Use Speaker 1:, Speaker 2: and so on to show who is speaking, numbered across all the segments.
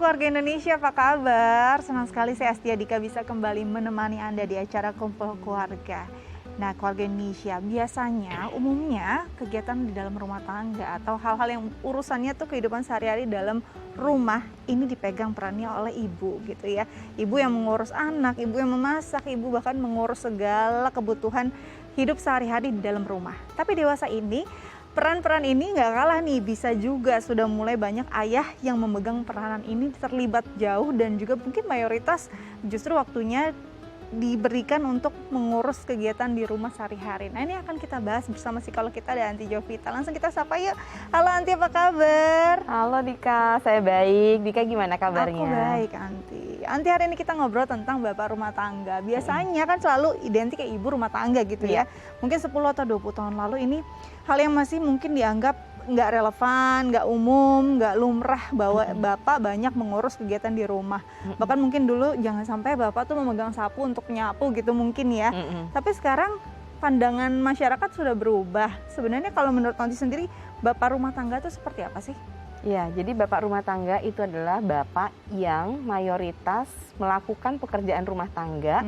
Speaker 1: keluarga Indonesia, apa kabar? Senang sekali saya Astia Dika bisa kembali menemani Anda di acara Kumpul Keluarga. Nah, keluarga Indonesia biasanya umumnya kegiatan di dalam rumah tangga atau hal-hal yang urusannya tuh kehidupan sehari-hari dalam rumah ini dipegang perannya oleh ibu gitu ya. Ibu yang mengurus anak, ibu yang memasak, ibu bahkan mengurus segala kebutuhan hidup sehari-hari di dalam rumah. Tapi dewasa ini peran-peran ini nggak kalah nih, bisa juga sudah mulai banyak ayah yang memegang peranan ini terlibat jauh dan juga mungkin mayoritas justru waktunya diberikan untuk mengurus kegiatan di rumah sehari-hari. Nah, ini akan kita bahas bersama psikolog kita ada Anti Jovita. Langsung kita sapa yuk. Halo Anti, apa kabar?
Speaker 2: Halo Dika, saya baik. Dika gimana kabarnya?
Speaker 1: Aku baik Anti. Anti, hari ini kita ngobrol tentang bapak rumah tangga. Biasanya kan selalu identik kayak ibu rumah tangga gitu ya. Mungkin 10 atau 20 tahun lalu ini hal yang masih mungkin dianggap nggak relevan, nggak umum, nggak lumrah bahwa bapak banyak mengurus kegiatan di rumah. Bahkan mungkin dulu jangan sampai bapak tuh memegang sapu untuk nyapu gitu mungkin ya. Tapi sekarang pandangan masyarakat sudah berubah. Sebenarnya kalau menurut Nanti sendiri, bapak rumah tangga itu seperti apa sih?
Speaker 2: Ya, jadi bapak rumah tangga itu adalah bapak yang mayoritas melakukan pekerjaan rumah tangga.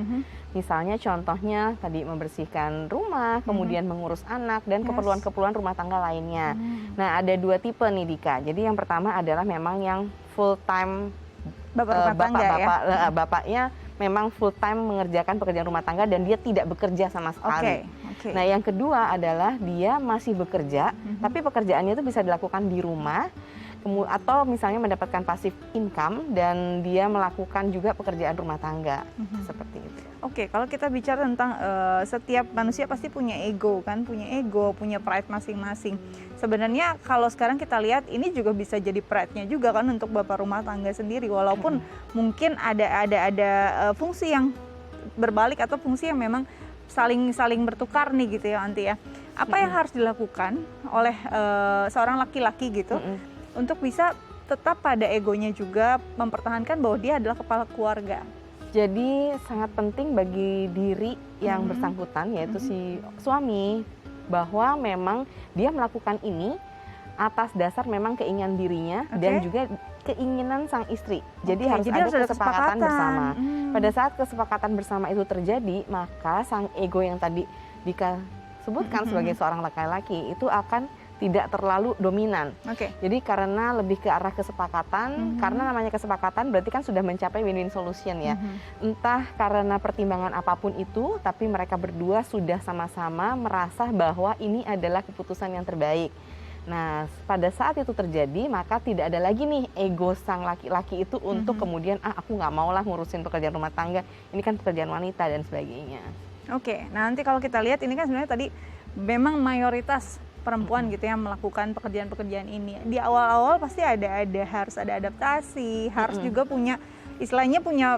Speaker 2: Misalnya contohnya tadi membersihkan rumah, kemudian mengurus anak dan keperluan-keperluan rumah tangga lainnya. Nah, ada 2 tipe nih Dika. Jadi yang pertama adalah memang yang full time bapaknya memang full time mengerjakan pekerjaan rumah tangga dan dia tidak bekerja sama sekali. Nah, yang kedua adalah dia masih bekerja, tapi pekerjaannya itu bisa dilakukan di rumah, atau misalnya mendapatkan passive income dan dia melakukan juga pekerjaan rumah tangga, seperti itu.
Speaker 1: Oke, kalau kita bicara tentang setiap manusia pasti punya ego kan, punya pride masing-masing. Sebenarnya kalau sekarang kita lihat ini juga bisa jadi pride-nya juga kan untuk bapak rumah tangga sendiri, walaupun mungkin ada fungsi yang berbalik atau fungsi yang memang saling bertukar nih gitu ya Anti ya. Apa yang harus dilakukan oleh seorang laki-laki gitu untuk bisa tetap pada egonya juga mempertahankan bahwa dia adalah kepala keluarga?
Speaker 2: Jadi sangat penting bagi diri yang bersangkutan, yaitu si suami, bahwa memang dia melakukan ini atas dasar memang keinginan dirinya dan juga keinginan sang istri. Jadi harus ada kesepakatan bersama. Pada saat kesepakatan bersama itu terjadi, maka sang ego yang tadi Dika sebutkan sebagai seorang laki-laki itu akan tidak terlalu dominan. Jadi karena lebih ke arah kesepakatan, karena namanya kesepakatan berarti kan sudah mencapai win-win solution ya. Entah karena pertimbangan apapun itu, tapi mereka berdua sudah sama-sama merasa bahwa ini adalah keputusan yang terbaik. Nah, pada saat itu terjadi, maka tidak ada lagi nih ego sang laki-laki itu untuk kemudian, aku nggak mau lah ngurusin pekerjaan rumah tangga, ini kan pekerjaan wanita dan sebagainya.
Speaker 1: Nah nanti kalau kita lihat ini kan sebenarnya tadi memang mayoritas perempuan gitu yang melakukan pekerjaan-pekerjaan ini. Di awal-awal pasti harus ada adaptasi, harus juga punya istilahnya punya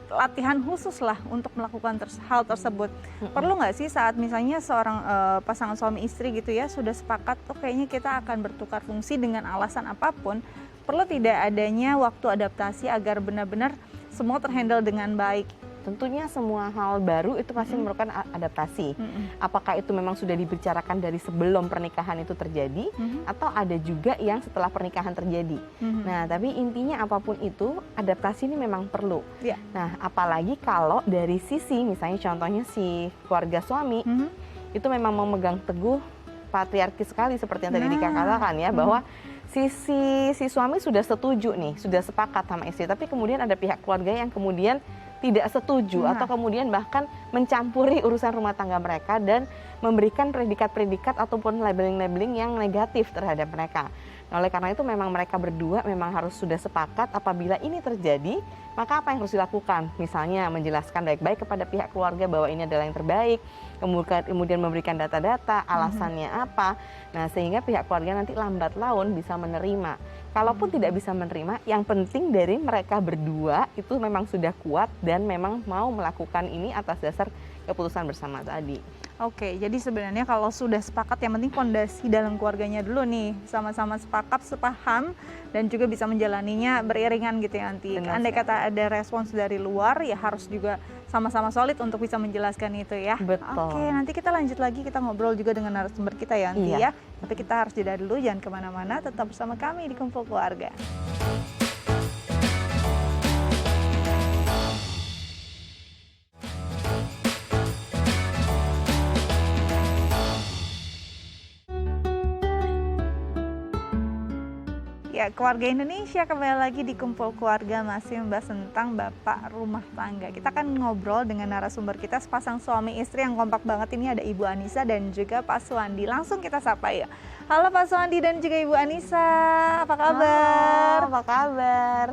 Speaker 1: latihan khusus lah untuk melakukan hal tersebut. Perlu nggak sih saat misalnya seorang pasangan suami istri gitu ya sudah sepakat, kayaknya kita akan bertukar fungsi dengan alasan apapun, perlu tidak adanya waktu adaptasi agar benar-benar semua terhandle dengan baik?
Speaker 2: Tentunya semua hal baru itu pasti memerlukan adaptasi. Apakah itu memang sudah dibicarakan dari sebelum pernikahan itu terjadi, atau ada juga yang setelah pernikahan terjadi. Nah, tapi intinya apapun itu, adaptasi ini memang perlu. Nah, apalagi kalau dari sisi, misalnya contohnya si keluarga suami, itu memang memegang teguh patriarki sekali seperti yang tadi Dika katakan ya, bahwa si suami sudah setuju nih, sudah sepakat sama istri, tapi kemudian ada pihak keluarga yang kemudian tidak setuju atau kemudian bahkan mencampuri urusan rumah tangga mereka dan memberikan predikat-predikat ataupun labeling-labeling yang negatif terhadap mereka. Nah, oleh karena itu memang mereka berdua memang harus sudah sepakat apabila ini terjadi, maka apa yang harus dilakukan? Misalnya menjelaskan baik-baik kepada pihak keluarga bahwa ini adalah yang terbaik, kemudian memberikan data-data, alasannya apa. Nah, sehingga pihak keluarga nanti lambat laun bisa menerima. Kalaupun tidak bisa menerima, yang penting dari mereka berdua itu memang sudah kuat dan memang mau melakukan ini atas dasar keputusan bersama tadi.
Speaker 1: Jadi sebenarnya kalau sudah sepakat, yang penting fondasi dalam keluarganya dulu nih, sama-sama sepakat, sepaham, dan juga bisa menjalaninya beriringan gitu ya Anti. Andai kata ada respons dari luar, ya harus juga sama-sama solid untuk bisa menjelaskan itu ya.
Speaker 2: Betul.
Speaker 1: Nanti kita lanjut lagi, kita ngobrol juga dengan narasumber kita ya Anti ya. Tapi kita harus jeda dulu, jangan kemana-mana, tetap bersama kami di Kumpul Keluarga. Ya, keluarga Indonesia kembali lagi di Kumpul Keluarga, masih membahas tentang bapak rumah tangga. Kita akan ngobrol dengan narasumber kita, sepasang suami istri yang kompak banget. Ini ada Ibu Anissa dan juga Pak Suwandi. Langsung kita sapa ya. Halo Pak Suwandi dan juga Ibu Anissa, apa kabar?
Speaker 2: Halo, apa kabar?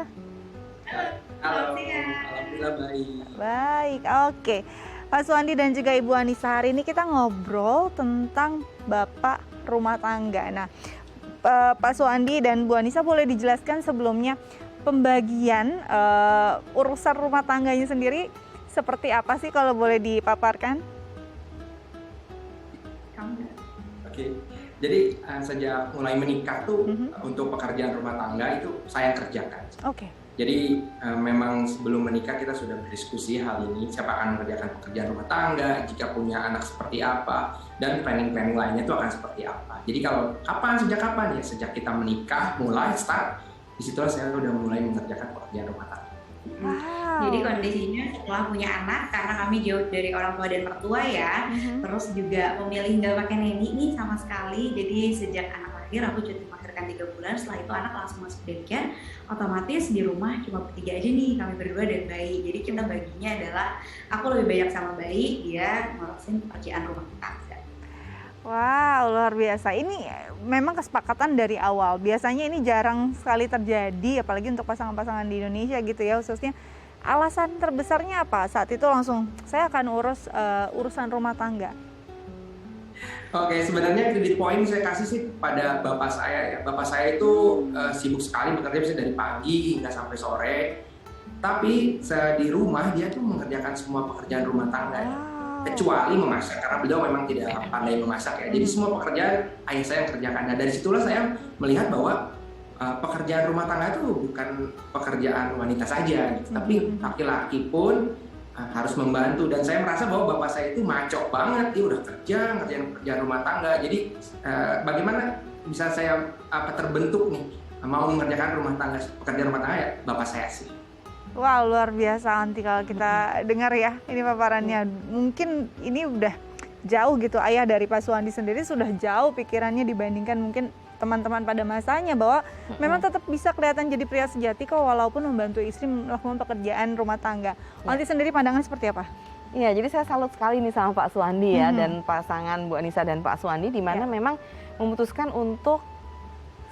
Speaker 3: Halo, alhamdulillah baik.
Speaker 1: Baik, oke. Pak Suwandi dan juga Ibu Anissa, hari ini kita ngobrol tentang bapak rumah tangga. Nah, Pak Suwandi dan Bu Anissa, boleh dijelaskan sebelumnya pembagian urusan rumah tangganya sendiri seperti apa sih, kalau boleh dipaparkan?
Speaker 3: Oke, jadi sejak mulai menikah tuh untuk pekerjaan rumah tangga itu saya kerjakan.
Speaker 1: Oke.
Speaker 3: Jadi memang sebelum menikah kita sudah berdiskusi hal ini, siapa akan mengerjakan pekerjaan rumah tangga, jika punya anak seperti apa, dan planning-planning lainnya itu akan seperti apa. Jadi kalau sejak kapan ya? Sejak kita menikah, mulai start, disitulah saya udah mulai mengerjakan pekerjaan rumah tangga.
Speaker 1: Wow.
Speaker 4: Jadi kondisinya setelah punya anak, karena kami jauh dari orang tua dan mertua ya, terus juga memilih nggak pakai neni nih sama sekali. Jadi sejak anak lahir aku cuti melahirkan 3 bulan, setelah itu anak langsung masuk daycare, otomatis di rumah cuma bertiga aja nih, kami berdua dan bayi. Jadi kita baginya adalah aku lebih banyak sama bayi, dia ngurusin pekerjaan rumah tangga.
Speaker 1: Wow, luar biasa. Ini memang kesepakatan dari awal. Biasanya ini jarang sekali terjadi, apalagi untuk pasangan-pasangan di Indonesia gitu ya, khususnya. Alasan terbesarnya apa? Saat itu langsung, saya akan urus urusan rumah tangga.
Speaker 3: Oke, sebenarnya kredit poin saya kasih sih pada bapak saya ya. Bapak saya itu sibuk sekali bekerja, bisa dari pagi hingga sampai sore. Tapi di rumah dia tuh mengerjakan semua pekerjaan rumah tangga. Kecuali memasak, karena beliau memang tidak pandai memasak ya. Jadi semua pekerjaan ayah saya yang kerjakan. Nah, dari situlah saya melihat bahwa pekerjaan rumah tangga itu bukan pekerjaan wanita saja, gitu. Tapi laki-laki pun harus membantu. Dan saya merasa bahwa bapak saya itu maco banget, dia udah kerja, ngerjain pekerjaan rumah tangga. Jadi bagaimana bisa saya terbentuk nih mau mengerjakan pekerjaan rumah tangga ya bapak saya sih.
Speaker 1: Wow, luar biasa nanti kalau kita dengar ya ini paparannya. Mungkin ini udah jauh gitu, ayah dari Pak Suwandi sendiri sudah jauh pikirannya dibandingkan mungkin teman-teman pada masanya, bahwa memang tetap bisa kelihatan jadi pria sejati kok walaupun membantu istri melakukan pekerjaan rumah tangga. Nanti sendiri pandangan seperti apa?
Speaker 2: Iya, jadi saya salut sekali nih sama Pak Suwandi ya, dan pasangan Bu Anissa dan Pak Suwandi, di mana memang memutuskan untuk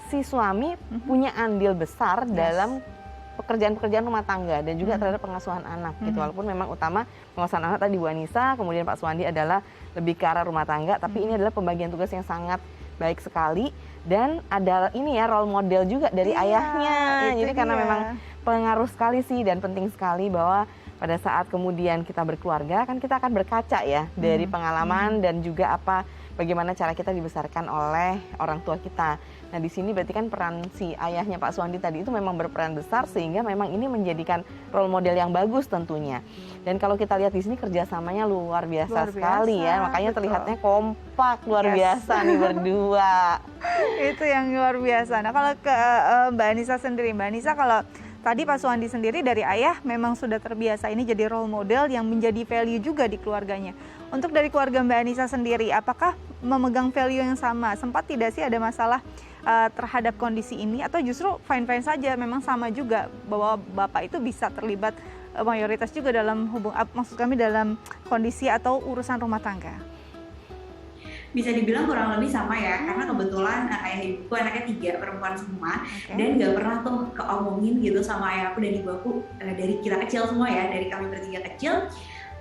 Speaker 2: si suami punya andil besar dalam pekerjaan-pekerjaan rumah tangga dan juga terhadap pengasuhan anak gitu. Walaupun memang utama pengasuhan anak tadi Bu Anissa, kemudian Pak Suwandi adalah lebih ke arah rumah tangga, tapi ini adalah pembagian tugas yang sangat baik sekali, dan ada ini ya role model juga dari ayahnya. Jadi karena memang pengaruh sekali sih dan penting sekali bahwa pada saat kemudian kita berkeluarga kan kita akan berkaca ya dari pengalaman dan juga bagaimana cara kita dibesarkan oleh orang tua kita. Nah, di sini berarti kan peran si ayahnya Pak Suwandi tadi itu memang berperan besar, sehingga memang ini menjadikan role model yang bagus tentunya. Dan kalau kita lihat di sini kerjasamanya luar biasa sekali ya, makanya terlihatnya kompak luar biasa nih berdua.
Speaker 1: Itu yang luar biasa. Nah, kalau ke Mbak Anissa sendiri, Mbak Anissa, kalau tadi Pak Suwandi sendiri dari ayah memang sudah terbiasa ini jadi role model yang menjadi value juga di keluarganya. Untuk dari keluarga Mbak Anissa sendiri, apakah memegang value yang sama? Sempat tidak sih ada masalah terhadap kondisi ini, atau justru fine-fine saja, memang sama juga bahwa bapak itu bisa terlibat mayoritas juga dalam maksud kami dalam kondisi atau urusan rumah tangga?
Speaker 4: Bisa dibilang kurang lebih sama ya, karena kebetulan ayah ibuku anaknya 3 perempuan semua, dan nggak pernah tuh keomongin gitu sama ayah aku dan ibu aku dari kita kecil semua ya, dari kami bertiga kecil.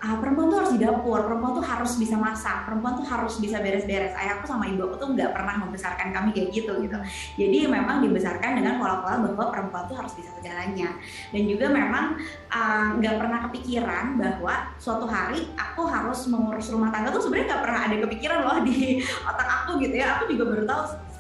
Speaker 4: Perempuan tuh harus di dapur, perempuan tuh harus bisa masak, perempuan tuh harus bisa beres-beres. Ayahku sama ibu aku tuh nggak pernah membesarkan kami kayak gitu. Jadi memang dibesarkan dengan pola-pola bahwa perempuan tuh harus bisa segalanya. Dan juga memang nggak pernah kepikiran bahwa suatu hari aku harus mengurus rumah tangga tuh sebenarnya nggak pernah ada kepikiran loh di otak aku gitu ya. Aku juga baru tahu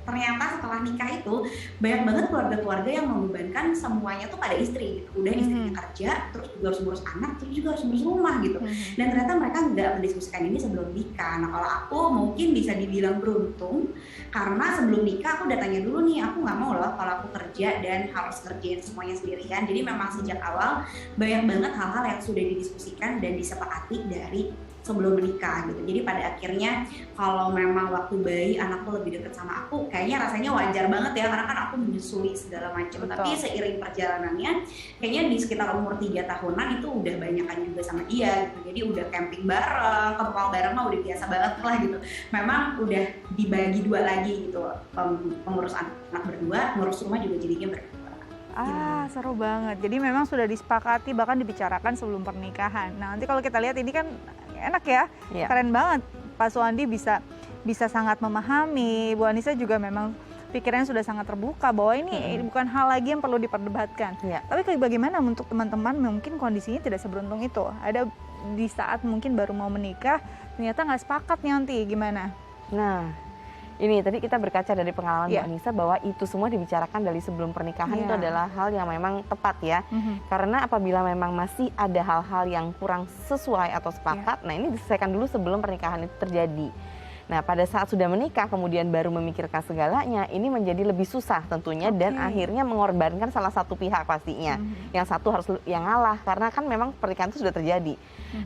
Speaker 4: ternyata setelah nikah itu banyak banget keluarga-keluarga yang membebankan semuanya tuh pada istri gitu. Udah istrinya kerja, terus juga harus ngurus anak, terus juga harus ngurus rumah gitu. Dan ternyata mereka nggak mendiskusikan ini sebelum nikah. Nah, kalau aku mungkin bisa dibilang beruntung, karena sebelum nikah aku udah tanya dulu nih, aku nggak mau loh kalau aku kerja dan harus ngerjain semuanya sendirian. Jadi memang sejak awal banyak banget hal-hal yang sudah didiskusikan dan disepakati dari sebelum menikah gitu. Jadi pada akhirnya kalau memang waktu bayi anakku lebih dekat sama aku, kayaknya rasanya wajar banget ya karena kan aku menyusui segala macam. Tapi seiring perjalanannya, kayaknya di sekitar umur 3 tahunan itu udah banyakan juga sama dia gitu. Jadi udah camping bareng, ke mall bareng mah udah biasa banget lah gitu. Memang udah dibagi 2 lagi gitu, pengurus anak berdua, ngurus rumah juga jadinya berdua.
Speaker 1: Seru banget. Jadi memang sudah disepakati bahkan dibicarakan sebelum pernikahan. Nah, nanti kalau kita lihat ini kan enak ya, keren banget. Pak Suwandi bisa sangat memahami. Bu Anissa juga memang pikirannya sudah sangat terbuka bahwa ini bukan hal lagi yang perlu diperdebatkan. Tapi bagaimana untuk teman-teman mungkin kondisinya tidak seberuntung itu? Ada di saat mungkin baru mau menikah, ternyata nggak sepakat nih nanti gimana?
Speaker 2: Nah, ini tadi kita berkaca dari pengalaman Bu Anissa bahwa itu semua dibicarakan dari sebelum pernikahan itu adalah hal yang memang tepat ya. Karena apabila memang masih ada hal-hal yang kurang sesuai atau sepakat, nah ini diselesaikan dulu sebelum pernikahan itu terjadi. Nah, pada saat sudah menikah kemudian baru memikirkan segalanya, ini menjadi lebih susah tentunya dan akhirnya mengorbankan salah satu pihak pastinya. Yang satu harus yang ngalah karena kan memang pernikahan itu sudah terjadi.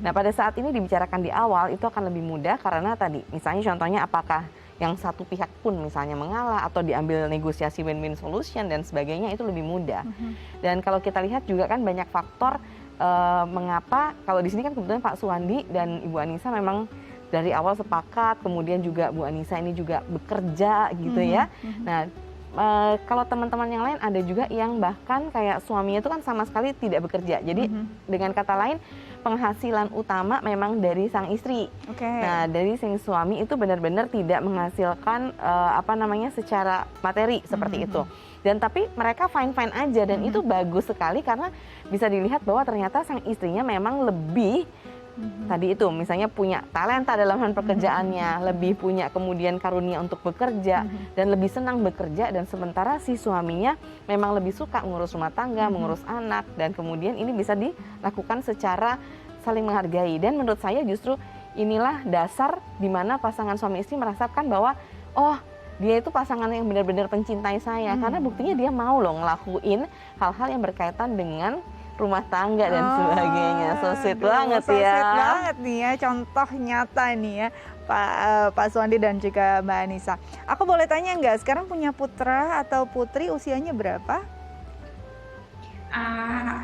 Speaker 2: Nah, pada saat ini dibicarakan di awal itu akan lebih mudah karena tadi misalnya contohnya apakah yang satu pihak pun misalnya mengalah atau diambil negosiasi win-win solution dan sebagainya itu lebih mudah. Dan kalau kita lihat juga kan banyak faktor mengapa kalau di sini kan kebetulan Pak Suwandi dan Ibu Anissa memang dari awal sepakat, kemudian juga Bu Anissa ini juga bekerja gitu ya. Nah, kalau teman-teman yang lain ada juga yang bahkan kayak suaminya itu kan sama sekali tidak bekerja. Jadi dengan kata lain penghasilan utama memang dari sang istri. Nah, dari sang suami itu benar-benar tidak menghasilkan secara materi seperti itu. Dan tapi mereka fine-fine aja dan itu bagus sekali karena bisa dilihat bahwa ternyata sang istrinya memang lebih tadi itu misalnya punya talenta dalam hal pekerjaannya, lebih punya kemudian karunia untuk bekerja dan lebih senang bekerja dan sementara si suaminya memang lebih suka ngurus rumah tangga, mengurus anak dan kemudian ini bisa dilakukan secara saling menghargai dan menurut saya justru inilah dasar di mana pasangan suami istri merasakan bahwa oh dia itu pasangan yang benar-benar pencintai saya karena buktinya dia mau loh ngelakuin hal-hal yang berkaitan dengan rumah tangga dan sebagainya. So sweet banget ya. So
Speaker 1: sweet banget nih ya, contoh nyata nih ya Pak Suwandi dan juga Mbak Anissa. Aku boleh tanya nggak, sekarang punya putra atau putri usianya berapa?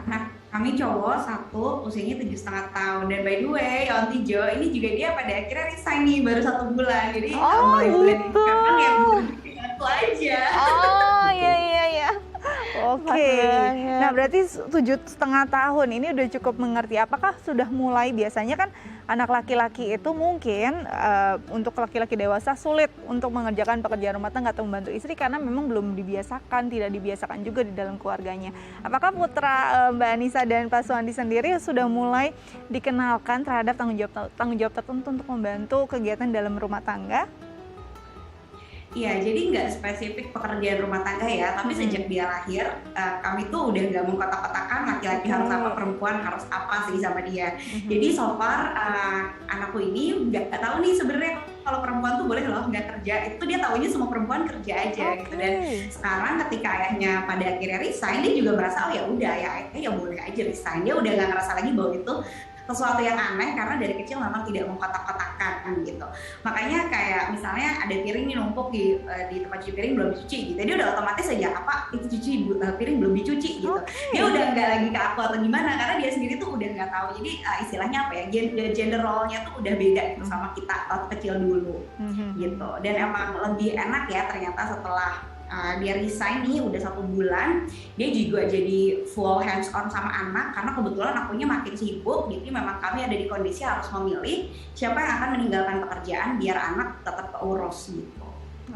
Speaker 4: Nah, kami cowok satu, usianya 7,5 tahun. Dan by the way, Onti Jo, ini juga dia pada akhirnya resign nih, baru 1 bulan. Jadi mulai bulan ini memang yang satu aja.
Speaker 2: Oh iya.
Speaker 1: Oke. Nah berarti 7,5 tahun ini udah cukup mengerti. Apakah sudah mulai biasanya kan anak laki-laki itu mungkin untuk laki-laki dewasa sulit untuk mengerjakan pekerjaan rumah tangga atau membantu istri karena memang belum dibiasakan, tidak dibiasakan juga di dalam keluarganya. Apakah putra Mbak Anissa dan Pak Suwandi sendiri sudah mulai dikenalkan terhadap tanggung jawab tertentu untuk membantu kegiatan dalam rumah tangga?
Speaker 4: Iya, jadi nggak spesifik pekerjaan rumah tangga ya, tapi sejak dia lahir, kami tuh udah nggak mengkotak-kotakan laki-laki harus apa, perempuan harus apa sih sama dia. Jadi so far anakku ini nggak tahu nih sebenarnya kalau perempuan tuh boleh loh nggak kerja, itu dia taunya semua perempuan kerja aja gitu. Dan sekarang ketika ayahnya pada akhirnya resign, dia juga merasa oh ya udah ya ayahnya ya boleh aja resign, dia udah nggak ngerasa lagi bahwa itu sesuatu yang aneh karena dari kecil memang tidak mengkotak-kotakan gitu. Makanya kayak misalnya ada piring nih numpuk di tempat cuci piring belum dicuci gitu. Dia udah otomatis aja apa itu cuci piring belum dicuci gitu. Dia udah nggak lagi ke aku atau gimana karena dia sendiri tuh udah nggak tahu. Jadi istilahnya apa ya? Gender role-nya tuh udah beda gitu sama kita waktu kecil dulu gitu. Dan emang lebih enak ya ternyata setelah dia resign nih udah 1 bulan, dia juga jadi full hands on sama anak karena kebetulan akunya makin sibuk, jadi memang kami ada di kondisi harus memilih siapa yang akan meninggalkan pekerjaan biar anak tetap keurus gitu.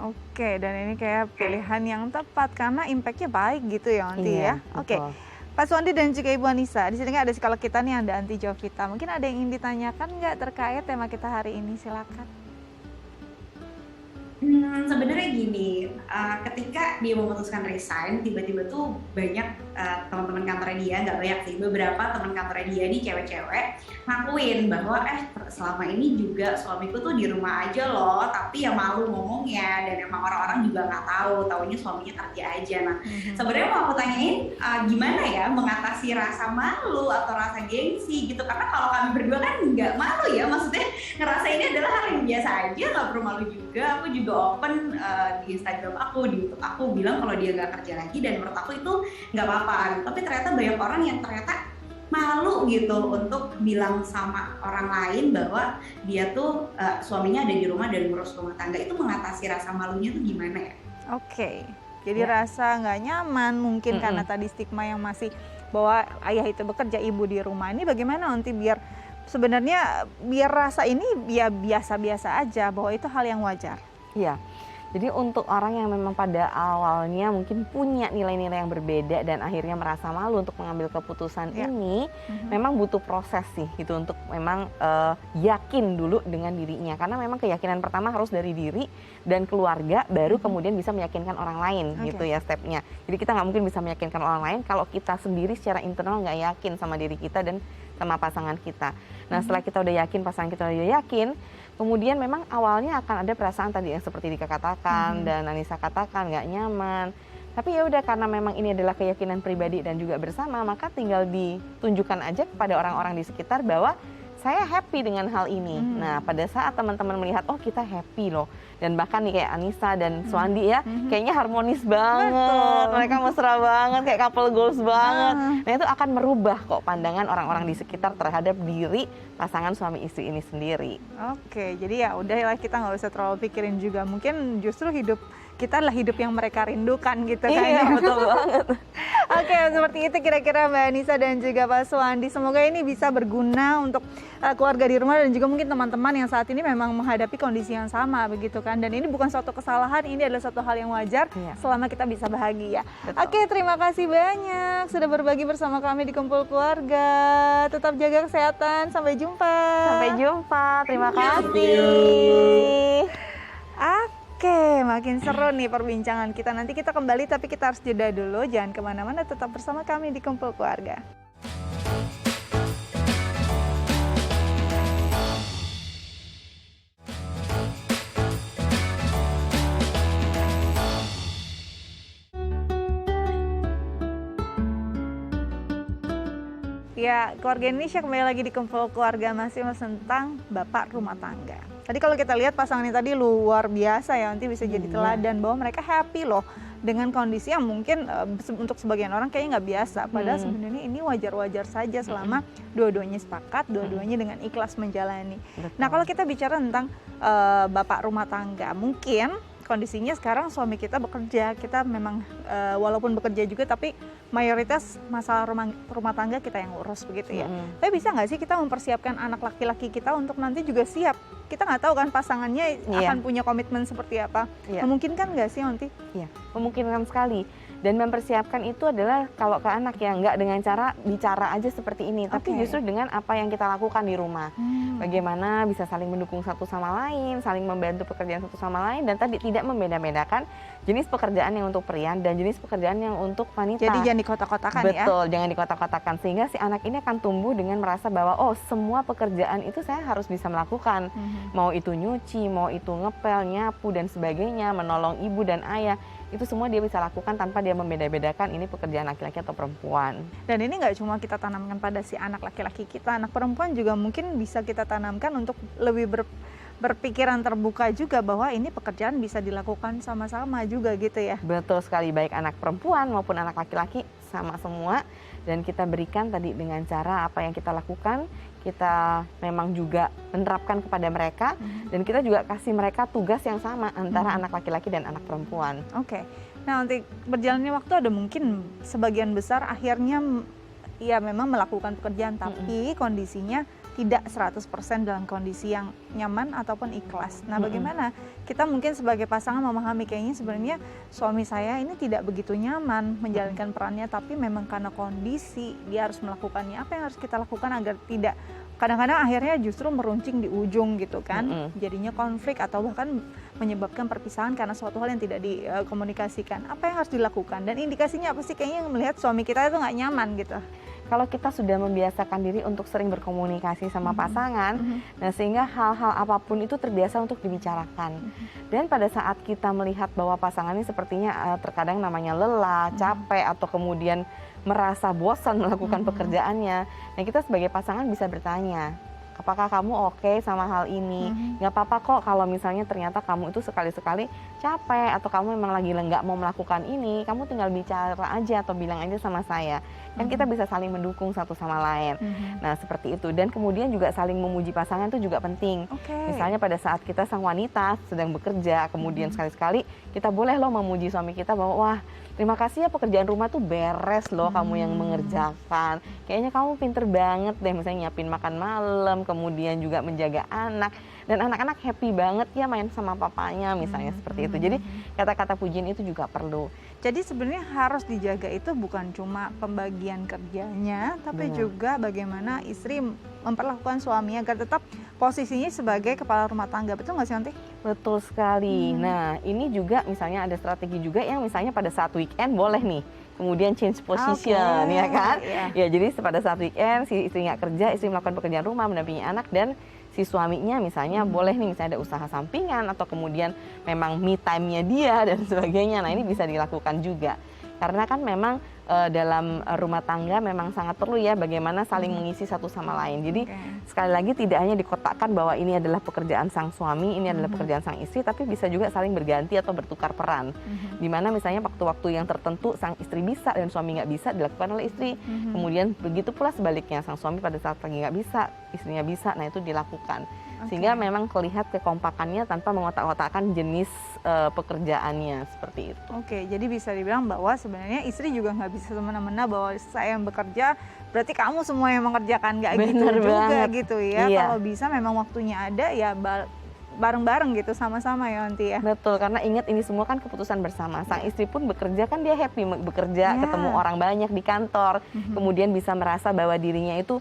Speaker 1: Oke, dan ini kayak pilihan yang tepat karena impact-nya baik gitu ya nanti ya. Oke. Pak Suwandi dan juga Ibu Anissa, di sini kan ada psikolog kita nih, ada Anti Jovita. Mungkin ada yang ingin ditanyakan nggak terkait tema kita hari ini? Silakan.
Speaker 4: Sebenarnya gini, ketika dia memutuskan resign, tiba-tiba tuh banyak teman-teman kantornya dia, nggak banyak sih, beberapa teman kantornya dia nih cewek-cewek ngakuin bahwa selama ini juga suamiku tuh di rumah aja loh, tapi ya malu ngomongnya dan emang orang-orang juga nggak tahu, taunya suaminya kerja aja. Nah, sebenarnya mau aku tanyain gimana ya mengatasi rasa malu atau rasa gengsi gitu, karena kalau kami berdua kan nggak malu ya, maksudnya ngerasa ini adalah hal yang biasa aja, nggak perlu malu juga. Aku juga open di Instagram aku, di YouTube aku bilang kalau dia nggak kerja lagi dan menurut aku itu nggak apa-apa. Tapi ternyata banyak orang yang ternyata malu gitu untuk bilang sama orang lain bahwa dia tuh suaminya ada di rumah dan ngurus rumah tangga. Itu mengatasi rasa malunya tuh gimana ya?
Speaker 1: Oke, jadi rasa nggak nyaman mungkin karena tadi stigma yang masih bahwa ayah itu bekerja, ibu di rumah. Ini bagaimana nanti biar sebenarnya biar rasa ini ya biasa-biasa aja bahwa itu hal yang wajar.
Speaker 2: Iya. Jadi untuk orang yang memang pada awalnya mungkin punya nilai-nilai yang berbeda dan akhirnya merasa malu untuk mengambil keputusan ini, memang butuh proses sih gitu untuk memang yakin dulu dengan dirinya, karena memang keyakinan pertama harus dari diri dan keluarga, baru kemudian bisa meyakinkan orang lain gitu ya stepnya. Jadi kita nggak mungkin bisa meyakinkan orang lain kalau kita sendiri secara internal nggak yakin sama diri kita dan sama pasangan kita. Nah setelah kita udah yakin, pasangan kita udah yakin, kemudian memang awalnya akan ada perasaan tadi yang seperti Dika katakan dan Anissa katakan nggak nyaman. Tapi ya udah, karena memang ini adalah keyakinan pribadi dan juga bersama, maka tinggal ditunjukkan aja kepada orang-orang di sekitar bahwa saya happy dengan hal ini. Nah pada saat teman-teman melihat oh kita happy loh, dan bahkan nih kayak Anissa dan Suandi ya kayaknya harmonis banget, mereka mesra banget, kayak couple goals banget. Nah itu akan merubah kok pandangan orang-orang di sekitar terhadap diri pasangan suami istri ini sendiri.
Speaker 1: Oke, jadi ya udahlah, kita nggak usah terlalu pikirin juga. Mungkin justru hidup kita adalah hidup yang mereka rindukan gitu kan.
Speaker 2: Iya, betul banget.
Speaker 1: Oke, seperti itu kira-kira Mbak Anissa dan juga Pak Suandi. Semoga ini bisa berguna untuk keluarga di rumah dan juga mungkin teman-teman yang saat ini memang menghadapi kondisi yang sama begitu kan. Dan ini bukan suatu kesalahan, ini adalah suatu hal yang wajar selama kita bisa bahagia.
Speaker 2: Betul.
Speaker 1: Oke, terima kasih banyak sudah berbagi bersama kami di Kumpul Keluarga. Tetap jaga kesehatan, sampai jumpa.
Speaker 2: Sampai jumpa, terima kasih.
Speaker 1: Oke, makin seru nih perbincangan kita. Nanti kita kembali, tapi kita harus jeda dulu. Jangan kemana-mana, tetap bersama kami di Kumpul Keluarga. Ya, keluarga Indonesia kembali lagi di Kumpul Keluarga, masih tentang bapak rumah tangga. Tadi kalau kita lihat pasangan ini tadi luar biasa ya, nanti bisa jadi teladan bahwa mereka happy loh dengan kondisi yang mungkin untuk sebagian orang kayaknya nggak biasa. Padahal sebenarnya ini wajar-wajar saja selama dua-duanya sepakat, dua-duanya dengan ikhlas menjalani.
Speaker 2: Betul.
Speaker 1: Nah kalau kita bicara tentang bapak rumah tangga, mungkin kondisinya sekarang suami kita bekerja, kita memang walaupun bekerja juga tapi mayoritas masalah rumah tangga kita yang urus begitu ya. Tapi bisa nggak sih kita mempersiapkan anak laki-laki kita untuk nanti juga siap? Kita nggak tahu kan pasangannya akan punya komitmen seperti apa. Memungkinkan nggak sih nanti?
Speaker 2: Iya, memungkinkan sekali. Dan mempersiapkan itu adalah kalau ke anak ya nggak dengan cara bicara aja seperti ini, tapi justru dengan apa yang kita lakukan di rumah. Bagaimana bisa saling mendukung satu sama lain, saling membantu pekerjaan satu sama lain, dan tadi tidak membeda-bedakan jenis pekerjaan yang untuk pria dan jenis pekerjaan yang untuk wanita.
Speaker 1: Jadi jangan dikotak-kotakan ya.
Speaker 2: Betul, jangan dikotak-kotakan, sehingga si anak ini akan tumbuh dengan merasa bahwa oh semua pekerjaan itu saya harus bisa melakukan. Mau itu nyuci, mau itu ngepel, nyapu dan sebagainya, menolong ibu dan ayah. Itu semua dia bisa lakukan tanpa dia membeda-bedakan ini pekerjaan laki-laki atau perempuan.
Speaker 1: Dan ini nggak cuma kita tanamkan pada si anak laki-laki kita, anak perempuan juga mungkin bisa kita tanamkan untuk lebih berpikiran terbuka juga bahwa ini pekerjaan bisa dilakukan sama-sama juga gitu ya.
Speaker 2: Betul sekali, baik anak perempuan maupun anak laki-laki sama semua. Dan kita berikan tadi dengan cara apa yang kita lakukan, kita memang juga menerapkan kepada mereka, dan kita juga kasih mereka tugas yang sama antara anak laki-laki dan anak perempuan.
Speaker 1: Oke. Nah, nanti berjalannya waktu ada mungkin sebagian besar akhirnya ya memang melakukan pekerjaan, tapi kondisinya tidak 100% dalam kondisi yang nyaman ataupun ikhlas. Nah, bagaimana kita mungkin sebagai pasangan memahami kayaknya sebenarnya suami saya ini tidak begitu nyaman menjalankan perannya, tapi memang karena kondisi dia harus melakukannya. Apa yang harus kita lakukan agar tidak kadang-kadang akhirnya justru meruncing di ujung gitu kan, jadinya konflik atau bahkan menyebabkan perpisahan karena suatu hal yang tidak dikomunikasikan. Apa yang harus dilakukan? Dan indikasinya apa sih? Kayaknya melihat suami kita itu nggak nyaman gitu.
Speaker 2: Kalau kita sudah membiasakan diri untuk sering berkomunikasi sama pasangan, nah sehingga hal-hal apapun itu terbiasa untuk dibicarakan. Dan pada saat kita melihat bahwa pasangan ini sepertinya terkadang namanya lelah, capek, atau kemudian merasa bosan melakukan pekerjaannya, nah kita sebagai pasangan bisa bertanya, apakah kamu oke sama hal ini? Nggak apa-apa kok kalau misalnya ternyata kamu itu sekali-sekali capek atau kamu memang lagi nggak mau melakukan ini, kamu tinggal bicara aja atau bilang aja sama saya. Kan kita bisa saling mendukung satu sama lain. Nah seperti itu, dan kemudian juga saling memuji pasangan itu juga penting. Misalnya pada saat kita sang wanita sedang bekerja, kemudian sekali-sekali kita boleh loh memuji suami kita bahwa wah terima kasih ya pekerjaan rumah tuh beres loh kamu yang mengerjakan. Kayaknya kamu pinter banget deh, misalnya nyiapin makan malam, kemudian juga menjaga anak. Dan anak-anak happy banget ya main sama papanya misalnya seperti itu. Jadi kata-kata pujian itu juga perlu.
Speaker 1: Jadi sebenarnya harus dijaga itu bukan cuma pembagian kerjanya, tapi juga bagaimana istri memperlakukan suami agar tetap posisinya sebagai kepala rumah tangga. Betul nggak sih Yanti?
Speaker 2: Betul sekali. Nah ini juga misalnya ada strategi juga yang misalnya pada saat weekend boleh nih kemudian change position, ya kan? Ya jadi pada saat weekend si istri nggak kerja, istri melakukan pekerjaan rumah, mendampingi anak, dan si suaminya misalnya boleh nih misalnya ada usaha sampingan atau kemudian memang me time-nya dia dan sebagainya. Nah ini bisa dilakukan juga karena kan memang dalam rumah tangga memang sangat perlu ya bagaimana saling mengisi satu sama lain. Jadi sekali lagi tidak hanya dikotakkan bahwa ini adalah pekerjaan sang suami, ini adalah pekerjaan sang istri, tapi bisa juga saling berganti atau bertukar peran. Dimana misalnya waktu-waktu yang tertentu sang istri bisa dan suami nggak bisa dilakukan oleh istri. Kemudian begitu pula sebaliknya, sang suami pada saat lagi nggak bisa, istrinya bisa, nah itu dilakukan. Sehingga memang terlihat kekompakannya tanpa mengotak-otakkan jenis pekerjaannya seperti itu.
Speaker 1: Jadi bisa dibilang bahwa sebenarnya istri juga nggak bisa semena-mena bahwa saya yang bekerja berarti kamu semua yang mengerjakan, nggak gitu juga gitu ya. Kalau bisa memang waktunya ada ya bareng-bareng gitu sama-sama ya Yanti ya.
Speaker 2: Betul, karena ingat ini semua kan keputusan bersama. Sang istri pun bekerja kan dia happy bekerja, ketemu orang banyak di kantor, kemudian bisa merasa bahwa dirinya itu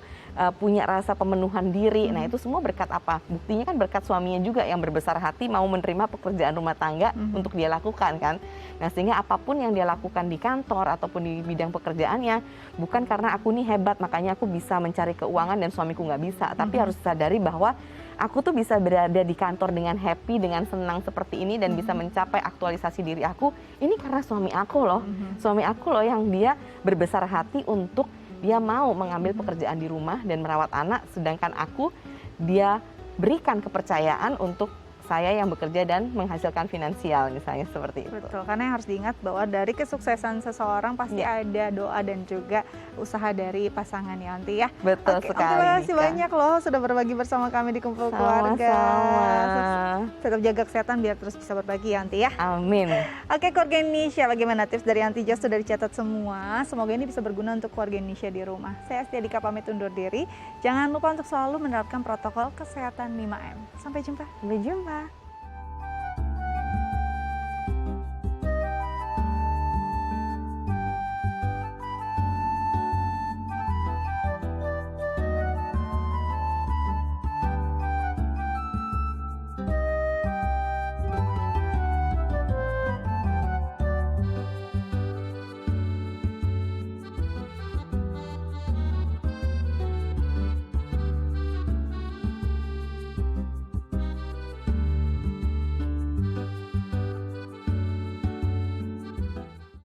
Speaker 2: punya rasa pemenuhan diri. Nah itu semua berkat apa? Buktinya kan berkat suaminya juga yang berbesar hati mau menerima pekerjaan rumah tangga untuk dia lakukan kan. Nah sehingga apapun yang dia lakukan di kantor ataupun di bidang pekerjaannya bukan karena aku nih hebat makanya aku bisa mencari keuangan dan suamiku nggak bisa, tapi harus sadari bahwa aku tuh bisa berada di kantor dengan happy, dengan senang seperti ini dan bisa mencapai aktualisasi diri aku. Ini karena suami aku loh. Suami aku loh yang dia berbesar hati untuk dia mau mengambil pekerjaan di rumah dan merawat anak, sedangkan aku dia berikan kepercayaan untuk saya yang bekerja dan menghasilkan finansial misalnya seperti itu.
Speaker 1: Betul, karena yang harus diingat bahwa dari kesuksesan seseorang pasti ada doa dan juga usaha dari pasangan ya Yanti ya.
Speaker 2: Betul sekali.
Speaker 1: Terima kasih banyak loh sudah berbagi bersama kami di Kumpul Keluarga. Tetap jaga kesehatan biar terus bisa berbagi ya Yanti ya.
Speaker 2: Amin.
Speaker 1: Oke keluarga Indonesia, bagaimana tips dari Yanti Jos sudah dicatat semua. Semoga ini bisa berguna untuk keluarga Indonesia di rumah. Saya Astia Dika pamit undur diri. Jangan lupa untuk selalu menerapkan protokol kesehatan 5M. Sampai jumpa.
Speaker 2: Sampai jumpa.